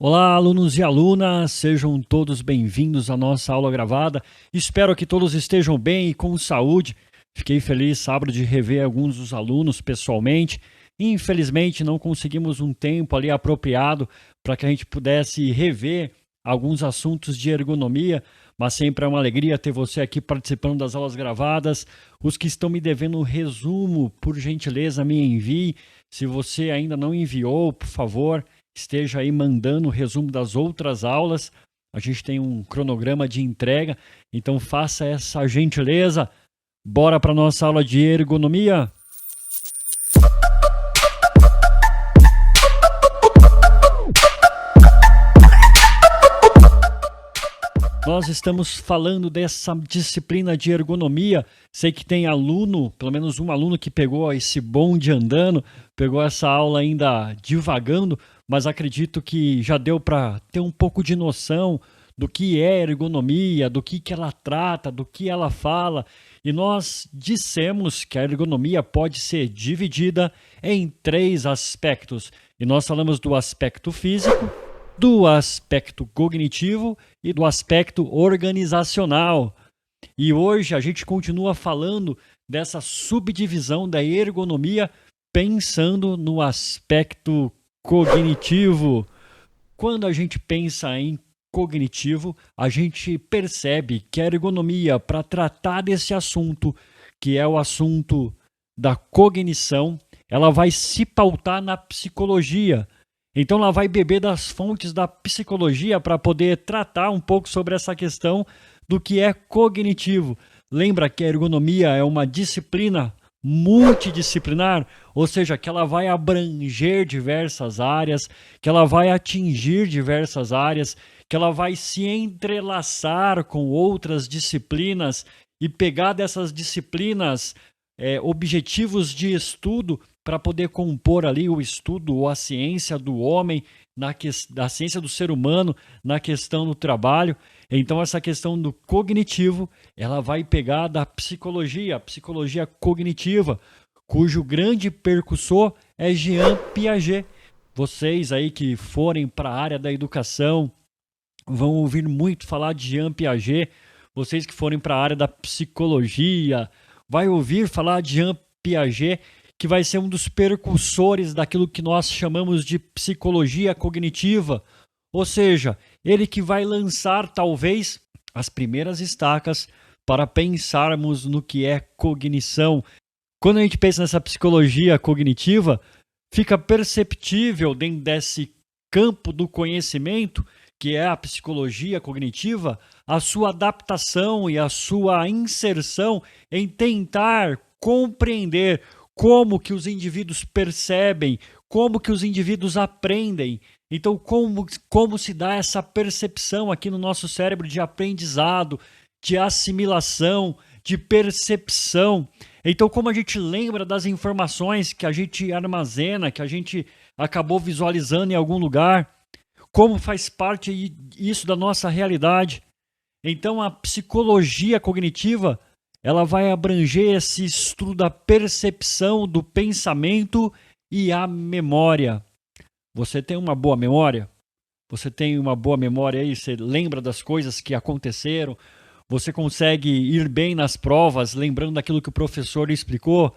Olá, alunos e alunas, sejam todos bem-vindos à nossa aula gravada. Espero que todos estejam bem e com saúde. Fiquei feliz sábado de rever alguns dos alunos pessoalmente. Infelizmente, não conseguimos um tempo ali apropriado para que a gente pudesse rever alguns assuntos de ergonomia, mas sempre é uma alegria ter você aqui participando das aulas gravadas. Os que estão me devendo um resumo, por gentileza, me envie. Se você ainda não enviou, por favor, esteja aí mandando o resumo das outras aulas. A gente tem um cronograma de entrega, então faça essa gentileza. Bora para nossa aula de ergonomia? Nós estamos falando dessa disciplina de ergonomia. Sei que tem aluno, pelo menos um aluno que pegou esse bonde andando, pegou essa aula ainda divagando, mas acredito que já deu para ter um pouco de noção do que é ergonomia, do que ela trata, do que ela fala. E nós dissemos que a ergonomia pode ser dividida em 3 aspectos. E nós falamos do aspecto físico, do aspecto cognitivo e do aspecto organizacional. E hoje a gente continua falando dessa subdivisão da ergonomia pensando no aspecto cognitivo. Quando a gente pensa em cognitivo, a gente percebe que a ergonomia, para tratar desse assunto, que é o assunto da cognição, ela vai se pautar na psicologia. Então ela vai beber das fontes da psicologia para poder tratar um pouco sobre essa questão do que é cognitivo. Lembra que a ergonomia é uma disciplina multidisciplinar, ou seja, que ela vai abranger diversas áreas, que ela vai atingir diversas áreas, que ela vai se entrelaçar com outras disciplinas e pegar dessas disciplinas objetivos de estudo para poder compor ali o estudo ou a ciência do homem, a ciência do ser humano na questão do trabalho. Então essa questão do cognitivo, ela vai pegar da psicologia, a psicologia cognitiva, cujo grande percussor é Jean Piaget. Vocês aí que forem para a área da educação vão ouvir muito falar de Jean Piaget. Vocês que forem para a área da psicologia, vai ouvir falar de Jean Piaget, que vai ser um dos precursores daquilo que nós chamamos de psicologia cognitiva, ou seja, ele que vai lançar talvez as primeiras estacas para pensarmos no que é cognição. Quando a gente pensa nessa psicologia cognitiva, fica perceptível dentro desse campo do conhecimento, que é a psicologia cognitiva, a sua adaptação e a sua inserção em tentar compreender como que os indivíduos percebem, como que os indivíduos aprendem. Então, como se dá essa percepção aqui no nosso cérebro de aprendizado, de assimilação, de percepção. Então, como a gente lembra das informações que a gente armazena, que a gente acabou visualizando em algum lugar, como faz parte isso da nossa realidade. Então, a psicologia cognitiva, ela vai abranger esse estudo da percepção, do pensamento e a memória. Você tem uma boa memória? Você tem uma boa memória aí? Você lembra das coisas que aconteceram? Você consegue ir bem nas provas, lembrando daquilo que o professor explicou?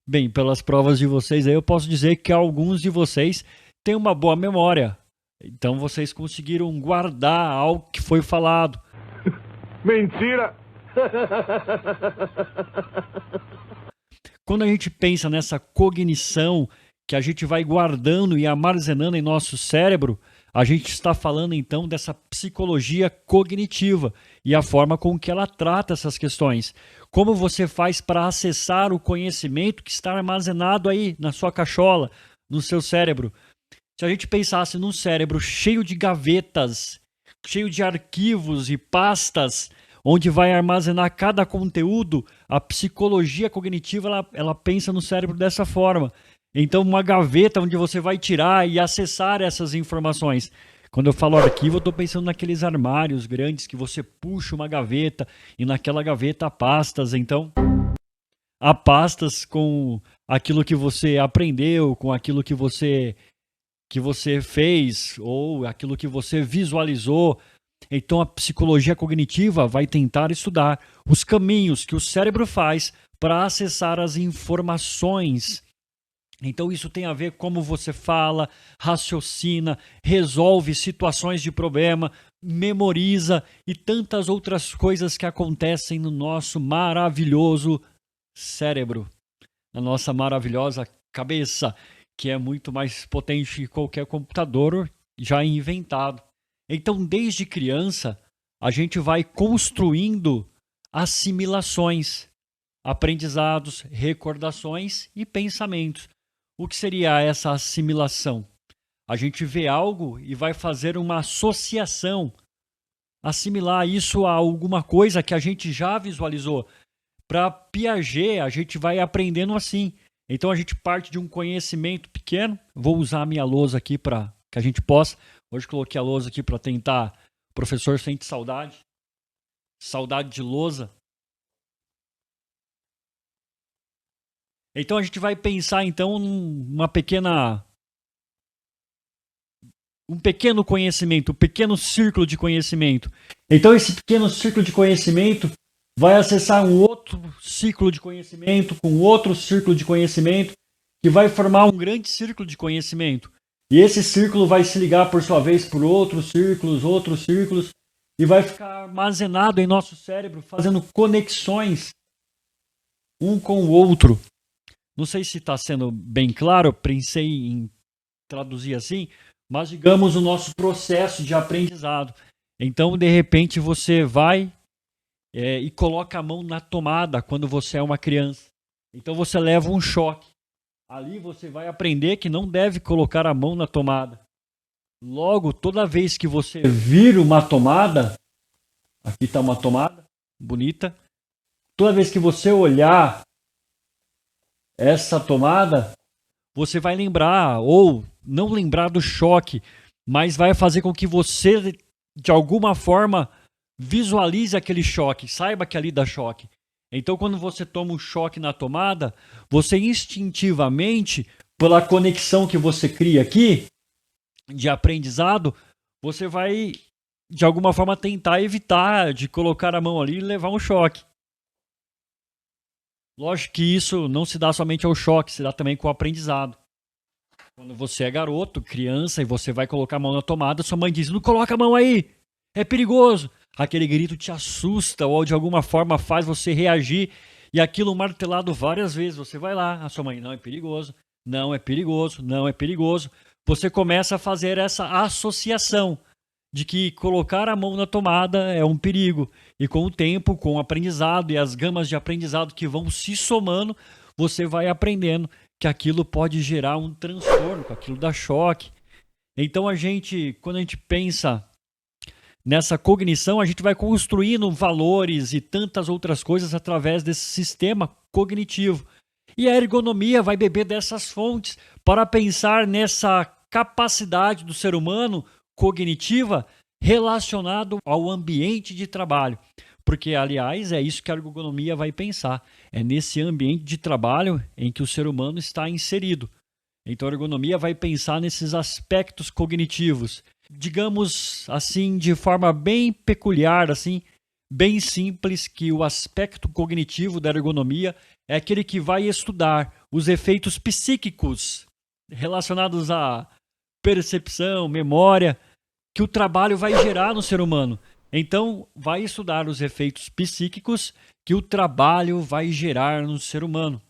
Bem, pelas provas de vocês aí, eu posso dizer que alguns de vocês têm uma boa memória. Então vocês conseguiram guardar algo que foi falado. Mentira! Quando a gente pensa nessa cognição que a gente vai guardando e armazenando em nosso cérebro, a gente está falando então dessa psicologia cognitiva e a forma com que ela trata essas questões. Como você faz para acessar o conhecimento que está armazenado aí na sua cachola, no seu cérebro? Se a gente pensasse num cérebro cheio de gavetas, cheio de arquivos e pastas, onde vai armazenar cada conteúdo, a psicologia cognitiva ela pensa no cérebro dessa forma. Então, uma gaveta onde você vai tirar e acessar essas informações. Quando eu falo arquivo, eu estou pensando naqueles armários grandes que você puxa uma gaveta e naquela gaveta há pastas. Então, há pastas com aquilo que você aprendeu, com aquilo que você fez ou aquilo que você visualizou. Então a psicologia cognitiva vai tentar estudar os caminhos que o cérebro faz para acessar as informações. Então isso tem a ver com como você fala, raciocina, resolve situações de problema, memoriza e tantas outras coisas que acontecem no nosso maravilhoso cérebro, na nossa maravilhosa cabeça, que é muito mais potente que qualquer computador já inventado. Então, desde criança, a gente vai construindo assimilações, aprendizados, recordações e pensamentos. O que seria essa assimilação? A gente vê algo e vai fazer uma associação, assimilar isso a alguma coisa que a gente já visualizou. Para Piaget, a gente vai aprendendo assim. Então a gente parte de um conhecimento pequeno. Vou usar a minha lousa aqui para que a gente possa. Hoje coloquei a lousa aqui para tentar. O professor sente saudade. Saudade de lousa. Então a gente vai pensar então numa pequena. Um pequeno conhecimento, um pequeno círculo de conhecimento. Então esse pequeno círculo de conhecimento vai acessar um outro ciclo de conhecimento, com outro círculo de conhecimento, que vai formar um grande círculo de conhecimento. E esse círculo vai se ligar, por sua vez, por outros círculos, e vai ficar armazenado em nosso cérebro, fazendo conexões um com o outro. Não sei se está sendo bem claro, pensei em traduzir assim, mas digamos o nosso processo de aprendizado. Então, de repente, você vai e coloca a mão na tomada quando você é uma criança. Então você leva um choque. Ali você vai aprender que não deve colocar a mão na tomada. Logo, toda vez que você vir uma tomada, aqui está uma tomada bonita, toda vez que você olhar essa tomada, você vai lembrar, ou não lembrar do choque, mas vai fazer com que você, de alguma forma, visualize aquele choque, saiba que ali dá choque. Então, quando você toma um choque na tomada, você instintivamente, pela conexão que você cria aqui, de aprendizado, você vai, de alguma forma, tentar evitar de colocar a mão ali e levar um choque. Lógico que isso não se dá somente ao choque, se dá também com o aprendizado. Quando você é garoto, criança, e você vai colocar a mão na tomada, sua mãe diz, não coloca a mão aí, é perigoso. Aquele grito te assusta ou de alguma forma faz você reagir e aquilo martelado várias vezes. Você vai lá, a sua mãe, não é perigoso, não é perigoso, não é perigoso. Você começa a fazer essa associação de que colocar a mão na tomada é um perigo. E com o tempo, com o aprendizado e as gamas de aprendizado que vão se somando, você vai aprendendo que aquilo pode gerar um transtorno, que aquilo dá choque. Então quando a gente pensa nessa cognição, a gente vai construindo valores e tantas outras coisas através desse sistema cognitivo. E a ergonomia vai beber dessas fontes para pensar nessa capacidade do ser humano cognitiva relacionado ao ambiente de trabalho. Porque, aliás, é isso que a ergonomia vai pensar. É nesse ambiente de trabalho em que o ser humano está inserido. Então, a ergonomia vai pensar nesses aspectos cognitivos. Digamos assim, de forma bem peculiar, assim, bem simples, que o aspecto cognitivo da ergonomia é aquele que vai estudar os efeitos psíquicos relacionados à percepção, memória, que o trabalho vai gerar no ser humano. Então, vai estudar os efeitos psíquicos que o trabalho vai gerar no ser humano.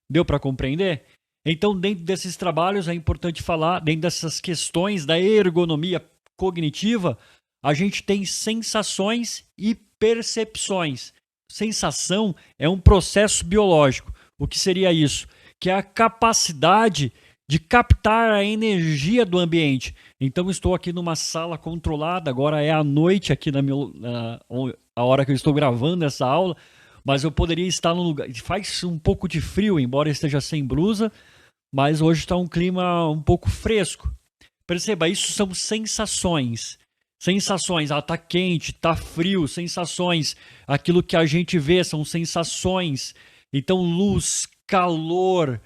Deu para compreender? Então, dentro desses trabalhos, é importante falar, dentro dessas questões da ergonomia cognitiva, a gente tem sensações e percepções. Sensação é um processo biológico. O que seria isso? Que é a capacidade de captar a energia do ambiente. Então, estou aqui numa sala controlada, agora é à noite aqui a hora que eu estou gravando essa aula, mas eu poderia estar num lugar... Faz um pouco de frio, embora esteja sem blusa, mas hoje está um clima um pouco fresco. Perceba, isso são sensações. Sensações, tá quente, tá frio, sensações. Aquilo que a gente vê são sensações. Então, luz, calor,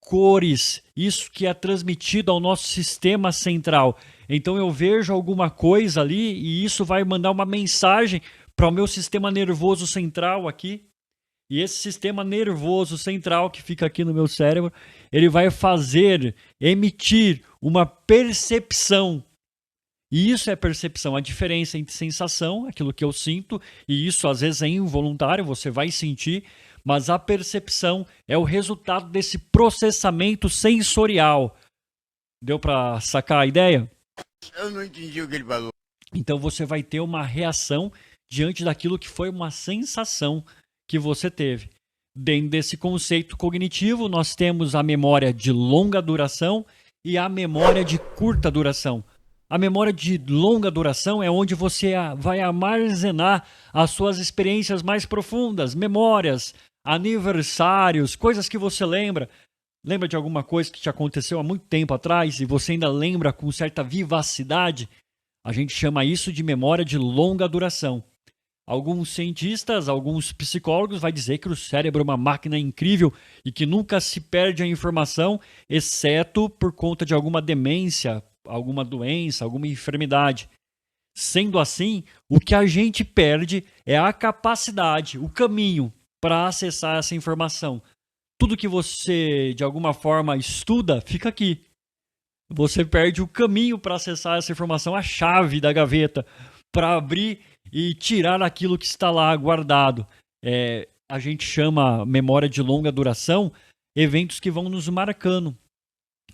cores, isso que é transmitido ao nosso sistema central. Então eu vejo alguma coisa ali e isso vai mandar uma mensagem para o meu sistema nervoso central aqui. E esse sistema nervoso central que fica aqui no meu cérebro, ele vai emitir uma percepção. E isso é percepção, a diferença entre sensação, aquilo que eu sinto, e isso às vezes é involuntário, você vai sentir, mas a percepção é o resultado desse processamento sensorial. Deu para sacar a ideia? Eu não entendi o que ele falou. Então você vai ter uma reação diante daquilo que foi uma sensação que você teve. Dentro desse conceito cognitivo, nós temos a memória de longa duração e a memória de curta duração. A memória de longa duração é onde você vai armazenar as suas experiências mais profundas, memórias, aniversários, coisas que você lembra. Lembra de alguma coisa que te aconteceu há muito tempo atrás e você ainda lembra com certa vivacidade? A gente chama isso de memória de longa duração. Alguns cientistas, alguns psicólogos vão dizer que o cérebro é uma máquina incrível e que nunca se perde a informação, exceto por conta de alguma demência, alguma doença, alguma enfermidade. Sendo assim, o que a gente perde é a capacidade, o caminho para acessar essa informação. Tudo que você, de alguma forma, estuda, fica aqui. Você perde o caminho para acessar essa informação, a chave da gaveta, para abrir e tirar aquilo que está lá guardado. A gente chama memória de longa duração eventos que vão nos marcando,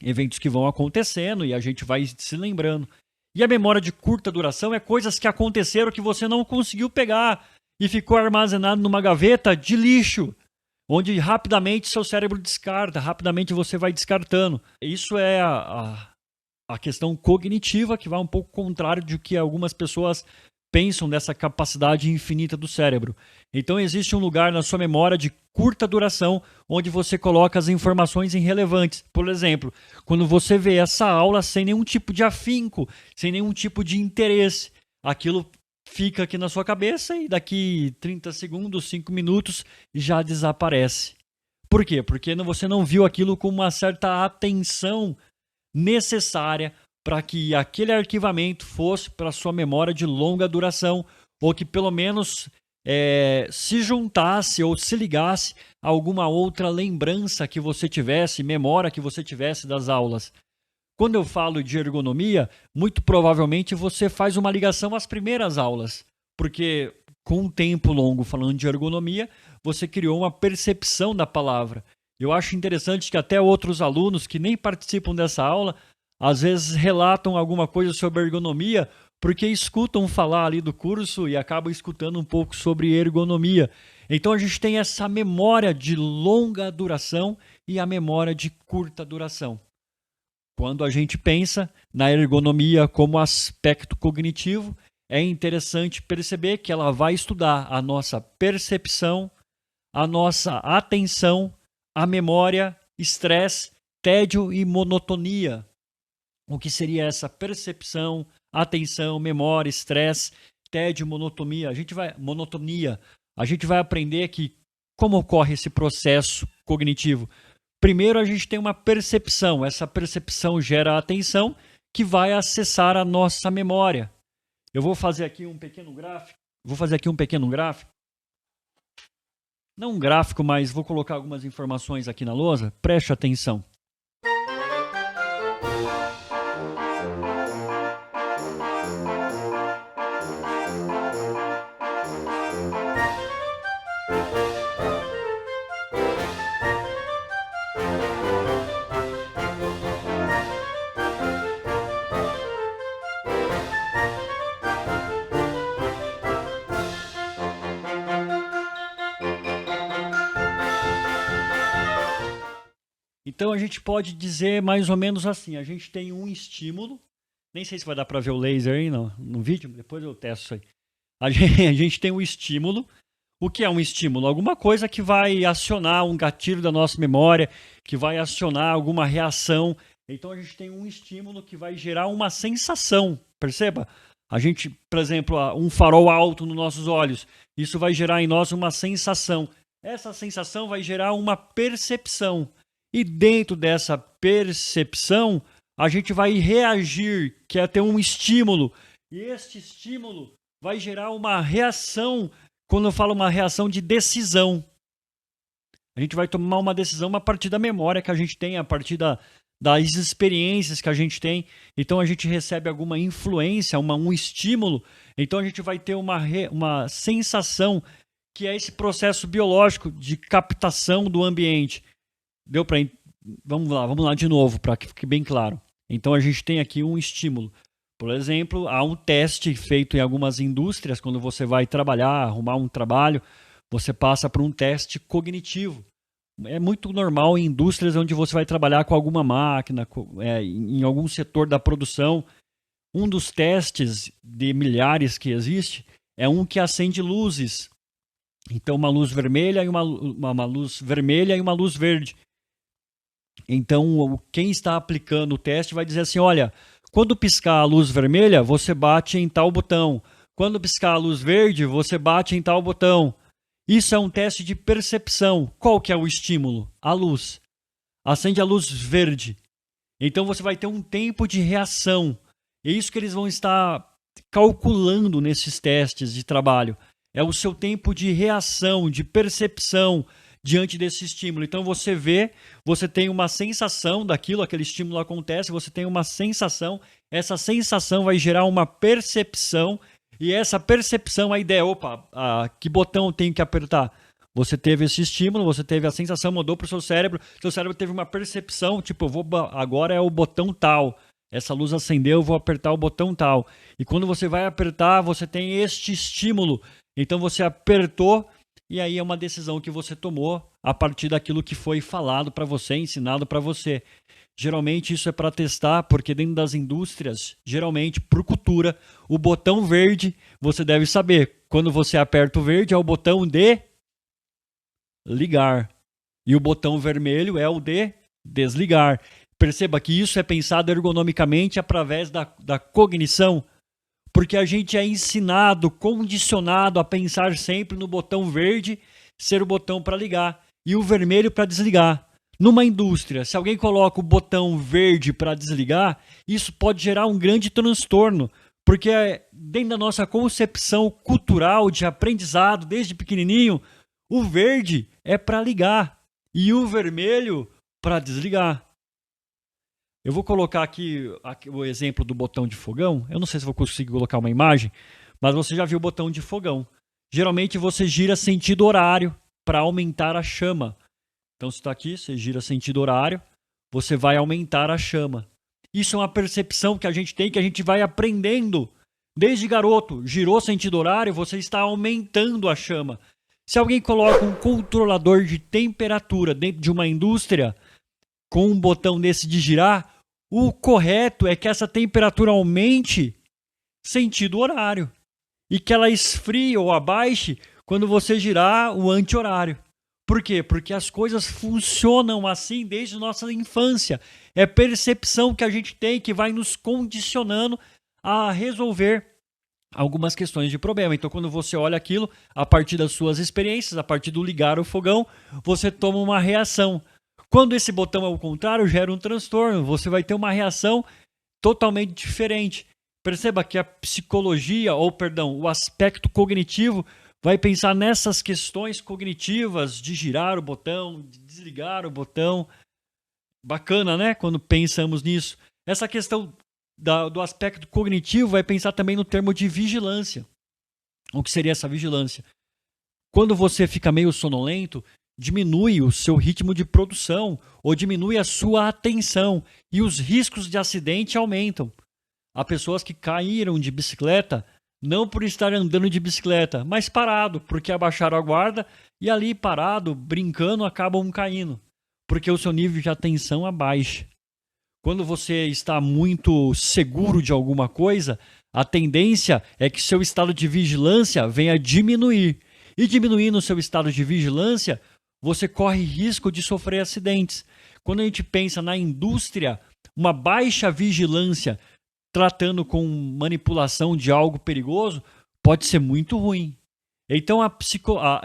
eventos que vão acontecendo e a gente vai se lembrando. E a memória de curta duração é coisas que aconteceram que você não conseguiu pegar e ficou armazenado numa gaveta de lixo, onde rapidamente seu cérebro descarta, rapidamente você vai descartando. Isso é a questão cognitiva, que vai um pouco contrário do que algumas pessoas pensam dessa capacidade infinita do cérebro. Então existe um lugar na sua memória de curta duração onde você coloca as informações irrelevantes. Por exemplo, quando você vê essa aula sem nenhum tipo de afinco, sem nenhum tipo de interesse, aquilo fica aqui na sua cabeça e daqui 30 segundos, 5 minutos já desaparece. Por quê? Porque você não viu aquilo com uma certa atenção necessária para que aquele arquivamento fosse para a sua memória de longa duração, ou que pelo menos se juntasse ou se ligasse a alguma outra lembrança que você tivesse, memória que você tivesse das aulas. Quando eu falo de ergonomia, muito provavelmente você faz uma ligação às primeiras aulas, porque com um tempo longo falando de ergonomia, você criou uma percepção da palavra. Eu acho interessante que até outros alunos que nem participam dessa aula, às vezes relatam alguma coisa sobre ergonomia, porque escutam falar ali do curso e acabam escutando um pouco sobre ergonomia. Então a gente tem essa memória de longa duração e a memória de curta duração. Quando a gente pensa na ergonomia como aspecto cognitivo, é interessante perceber que ela vai estudar a nossa percepção, a nossa atenção, a memória, estresse, tédio e monotonia. O que seria essa percepção, atenção, memória, estresse, tédio, monotonia? A gente vai aprender que como ocorre esse processo cognitivo. Primeiro a gente tem uma percepção, essa percepção gera atenção que vai acessar a nossa memória. Eu vou fazer aqui um pequeno gráfico. Não um gráfico, mas vou colocar algumas informações aqui na lousa. Preste atenção. Então a gente pode dizer mais ou menos assim, a gente tem um estímulo, nem sei se vai dar para ver o laser aí no vídeo, depois eu testo isso aí. A gente tem um estímulo. O que é um estímulo? Alguma coisa que vai acionar um gatilho da nossa memória, que vai acionar alguma reação Então a gente tem um estímulo que vai gerar uma sensação, perceba? A gente, por exemplo, um farol alto nos nossos olhos, isso vai gerar em nós uma sensação. Essa sensação vai gerar uma percepção. E dentro dessa percepção, a gente vai reagir, que é ter um estímulo. E este estímulo vai gerar uma reação, quando eu falo uma reação de decisão. A gente vai tomar uma decisão a partir da memória que a gente tem, a partir das experiências que a gente tem. Então a gente recebe alguma influência, um estímulo. Então a gente vai ter uma sensação, que é esse processo biológico de captação do ambiente. Deu para... Vamos lá de novo, para que fique bem claro. Então a gente tem aqui um estímulo. Por exemplo, há um teste feito em algumas indústrias, quando você vai trabalhar, arrumar um trabalho, você passa por um teste cognitivo. É muito normal em indústrias onde você vai trabalhar com alguma máquina, em algum setor da produção. Um dos testes de milhares que existe é um que acende luzes. Então, uma luz vermelha e uma luz vermelha e uma luz verde. Então, quem está aplicando o teste vai dizer assim, olha, quando piscar a luz vermelha, você bate em tal botão. Quando piscar a luz verde, você bate em tal botão. Isso é um teste de percepção. Qual que é o estímulo? A luz. Acende a luz verde. Então você vai ter um tempo de reação. É isso que eles vão estar calculando nesses testes de trabalho. É o seu tempo de reação, de percepção diante desse estímulo. Então você vê, você tem uma sensação daquilo, aquele estímulo acontece, você tem uma sensação, essa sensação vai gerar uma percepção. E essa percepção, a ideia, que botão eu tenho que apertar? Você teve esse estímulo, você teve a sensação, mandou para o seu cérebro teve uma percepção, tipo, agora é o botão tal. Essa luz acendeu, eu vou apertar o botão tal. E quando você vai apertar, você tem este estímulo. Então você apertou e aí é uma decisão que você tomou a partir daquilo que foi falado para você, ensinado para você. Geralmente isso é para testar, porque dentro das indústrias, geralmente, por cultura, o botão verde, você deve saber, quando você aperta o verde, é o botão de ligar. E o botão vermelho é o de desligar. Perceba que isso é pensado ergonomicamente através da cognição, porque a gente é ensinado, condicionado a pensar sempre no botão verde ser o botão para ligar e o vermelho para desligar. Numa indústria, se alguém coloca o botão verde para desligar, isso pode gerar um grande transtorno, porque dentro da nossa concepção cultural de aprendizado, desde pequenininho, o verde é para ligar e o vermelho para desligar. Eu vou colocar aqui o exemplo do botão de fogão. Eu não sei se vou conseguir colocar uma imagem, mas você já viu o botão de fogão. Geralmente você gira sentido horário para aumentar a chama. Então, se está aqui, você gira sentido horário, você vai aumentar a chama. Isso é uma percepção que a gente tem, que a gente vai aprendendo desde garoto. Girou sentido horário, você está aumentando a chama. Se alguém coloca um controlador de temperatura dentro de uma indústria, com um botão desse de girar, o correto é que essa temperatura aumente sentido horário. E que ela esfrie ou abaixe quando você girar o anti-horário. Por quê? Porque as coisas funcionam assim desde nossa infância. É percepção que a gente tem que vai nos condicionando a resolver algumas questões de problema. Então, quando você olha aquilo, a partir das suas experiências, a partir do ligar o fogão, você toma uma reação. Quando esse botão é o contrário, gera um transtorno. Você vai ter uma reação totalmente diferente. Perceba que a psicologia, o aspecto cognitivo vai pensar nessas questões cognitivas de girar o botão, de desligar o botão. Bacana, né? Quando pensamos nisso. Essa questão do aspecto cognitivo vai pensar também no termo de vigilância. O que seria essa vigilância? Quando você fica meio sonolento, diminui o seu ritmo de produção ou diminui a sua atenção e os riscos de acidente aumentam. Há pessoas que caíram de bicicleta não por estar andando de bicicleta, mas parado, porque abaixaram a guarda e ali parado, brincando, acabam caindo, porque o seu nível de atenção abaixa. Quando você está muito seguro de alguma coisa, a tendência é que seu estado de vigilância venha a diminuir. E diminuindo o seu estado de vigilância, você corre risco de sofrer acidentes. Quando a gente pensa na indústria, uma baixa vigilância tratando com manipulação de algo perigoso pode ser muito ruim. Então,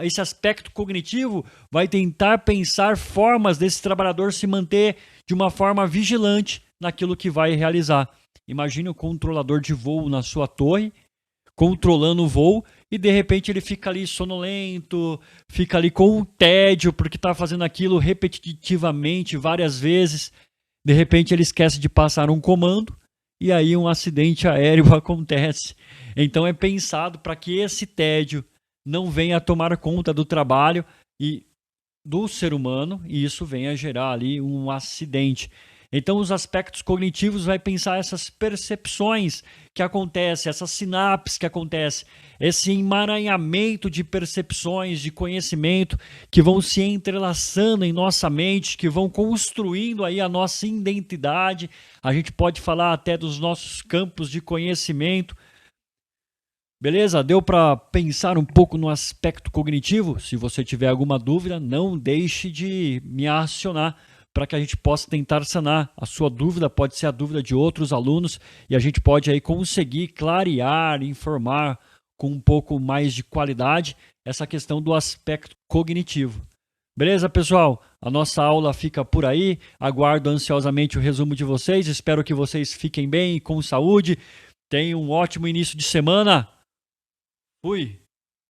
esse aspecto cognitivo vai tentar pensar formas desse trabalhador se manter de uma forma vigilante naquilo que vai realizar. Imagine o controlador de voo na sua torre, controlando o voo, e de repente ele fica ali sonolento, fica ali com um tédio, porque está fazendo aquilo repetitivamente, várias vezes. De repente ele esquece de passar um comando, e aí um acidente aéreo acontece. Então é pensado para que esse tédio não venha a tomar conta do trabalho e do ser humano, e isso venha a gerar ali um acidente. Então, os aspectos cognitivos vai pensar essas percepções que acontecem, essas sinapses que acontecem, esse emaranhamento de percepções, de conhecimento que vão se entrelaçando em nossa mente, que vão construindo aí a nossa identidade. A gente pode falar até dos nossos campos de conhecimento. Beleza? Deu para pensar um pouco no aspecto cognitivo? Se você tiver alguma dúvida, não deixe de me acionar para que a gente possa tentar sanar. A sua dúvida pode ser a dúvida de outros alunos e a gente pode aí conseguir clarear, informar com um pouco mais de qualidade essa questão do aspecto cognitivo. Beleza, pessoal? A nossa aula fica por aí. Aguardo ansiosamente o resumo de vocês. Espero que vocês fiquem bem, com saúde. Tenham um ótimo início de semana. Fui!